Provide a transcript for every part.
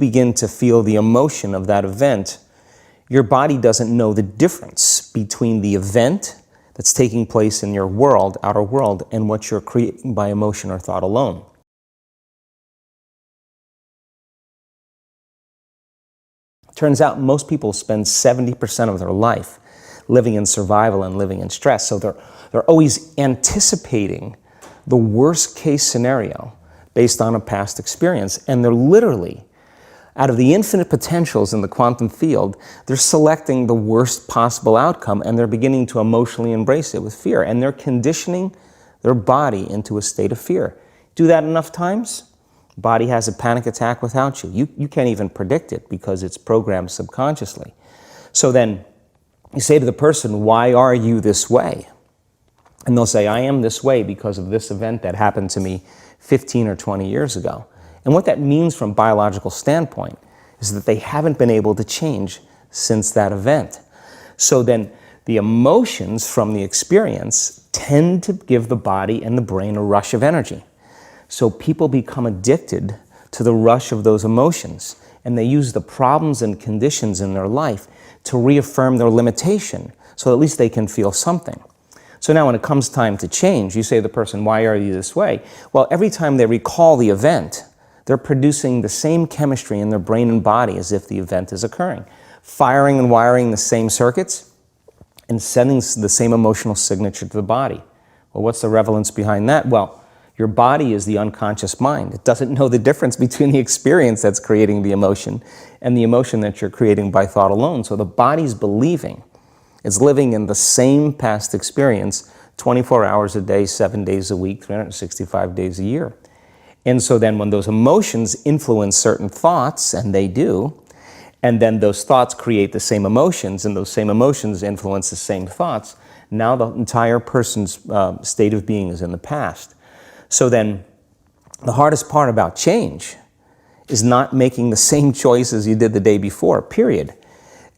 begin to feel the emotion of that event, your body doesn't know the difference between the event that's taking place in your world, outer world, and what you're creating by emotion or thought alone. Turns out most people spend 70% of their life living in survival and living in stress. So they're always anticipating the worst case scenario based on a past experience. And they're literally, out of the infinite potentials in the quantum field, they're selecting the worst possible outcome, and they're beginning to emotionally embrace it with fear. And they're conditioning their body into a state of fear. Do that enough times, body has a panic attack without you. You can't even predict it because it's programmed subconsciously. So then you say to the person, why are you this way? And they'll say, I am this way because of this event that happened to me 15 or 20 years ago. And what that means from a biological standpoint is that they haven't been able to change since that event. So then the emotions from the experience tend to give the body and the brain a rush of energy. So people become addicted to the rush of those emotions, and they use the problems and conditions in their life to reaffirm their limitation, so at least they can feel something. So now when it comes time to change, you say to the person, why are you this way? Well, every time they recall the event, they're producing the same chemistry in their brain and body as if the event is occurring, firing and wiring the same circuits and sending the same emotional signature to the body. Well, what's the relevance behind that? Well, your body is the unconscious mind. It doesn't know the difference between the experience that's creating the emotion and the emotion that you're creating by thought alone. So the body's believing it's living in the same past experience 24 hours a day, 7 days a week, 365 days a year. And so then when those emotions influence certain thoughts, and they do, and then those thoughts create the same emotions, and those same emotions influence the same thoughts, now the entire person's state of being is in the past. So then the hardest part about change is not making the same choices you did the day before, period.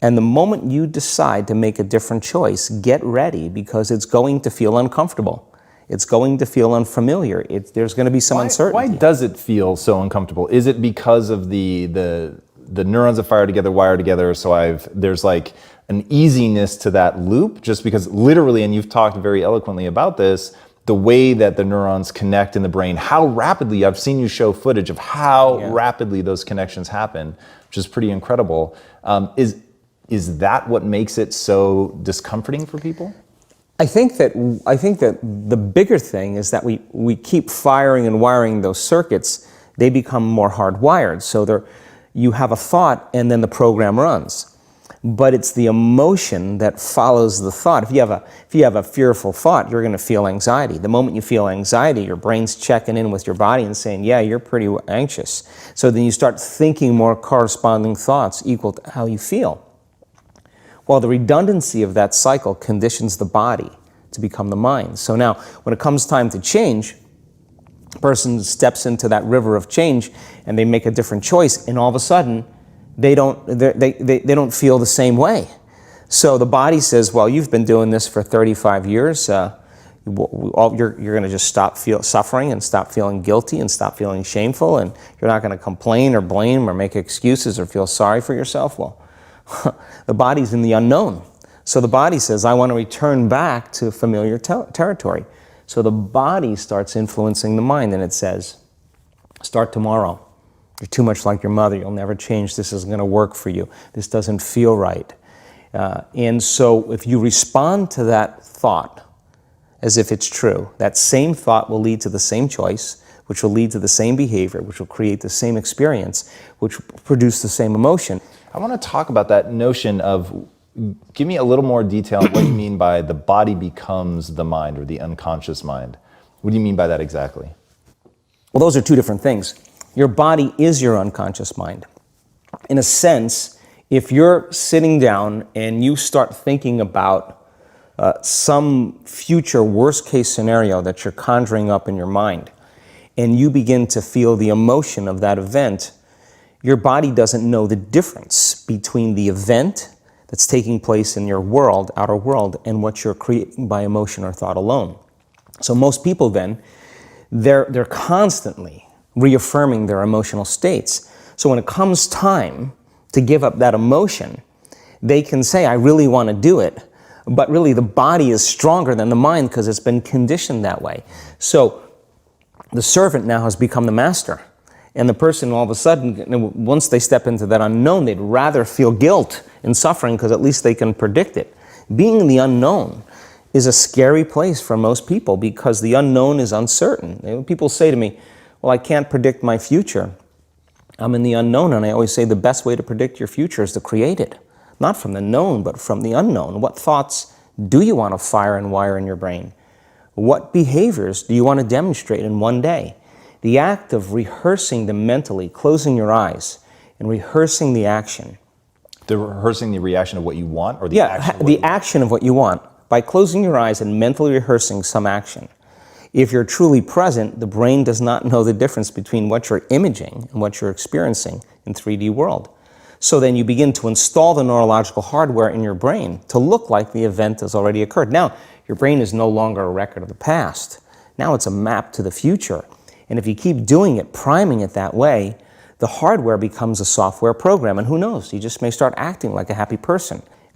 And the moment you decide to make a different choice, get ready, because it's going to feel uncomfortable. It's going to feel unfamiliar. There's going to be some uncertainty. Why does it feel so uncomfortable? Is it because of the neurons that fire together, wire together, so there's like an easiness to that loop, just because literally, and you've talked very eloquently about this, the way that the neurons connect in the brain, how rapidly, I've seen you show footage of how rapidly those connections happen, which is pretty incredible. Is that what makes it so discomforting for people? I think that the bigger thing is that we keep firing and wiring those circuits. They become more hardwired. So you have a thought and then the program runs. But it's the emotion that follows the thought. If you have a fearful thought, you're going to feel anxiety. The moment you feel anxiety, your brain's checking in with your body and saying, yeah, you're pretty anxious. So then you start thinking more corresponding thoughts equal to how you feel. Well, the redundancy of that cycle conditions the body to become the mind. So now, when it comes time to change, a person steps into that river of change and they make a different choice, and all of a sudden, they don't feel the same way. So the body says, well, you've been doing this for 35 years. You're going to just stop suffering and stop feeling guilty and stop feeling shameful, and you're not going to complain or blame or make excuses or feel sorry for yourself. Well, the body's in the unknown. So the body says, I want to return back to familiar territory. So the body starts influencing the mind, and it says, start tomorrow. You're too much like your mother. You'll never change. This isn't going to work for you. This doesn't feel right. And so if you respond to that thought as if it's true, that same thought will lead to the same choice, which will lead to the same behavior, which will create the same experience, which will produce the same emotion. I want to talk about that notion of, give me a little more detail on what you mean by the body becomes the mind or the unconscious mind. What do you mean by that exactly? Well, those are two different things. Your body is your unconscious mind. In a sense, if you're sitting down and you start thinking about some future worst case scenario that you're conjuring up in your mind, and you begin to feel the emotion of that event, your body doesn't know the difference between the event that's taking place in your world, outer world, and what you're creating by emotion or thought alone. So most people then, they're constantly reaffirming their emotional states. So when it comes time to give up that emotion, they can say, I really want to do it, but really the body is stronger than the mind because it's been conditioned that way. So the servant now has become the master. And the person all of a sudden, once they step into that unknown, they'd rather feel guilt and suffering because at least they can predict it. Being in the unknown is a scary place for most people because the unknown is uncertain. People say to me, well, I can't predict my future. I'm in the unknown, and I always say the best way to predict your future is to create it. Not from the known, but from the unknown. What thoughts do you want to fire and wire in your brain? What behaviors do you want to demonstrate in one day? The act of rehearsing them mentally, closing your eyes, and rehearsing the action. Rehearsing the reaction of what you want, or the action? The action of what you want. By closing your eyes and mentally rehearsing some action. If you're truly present, the brain does not know the difference between what you're imaging and what you're experiencing in 3D world. So then you begin to install the neurological hardware in your brain to look like the event has already occurred. Now, your brain is no longer a record of the past. Now it's a map to the future. And if you keep doing it, priming it that way, the hardware becomes a software program. And who knows, you just may start acting like a happy person.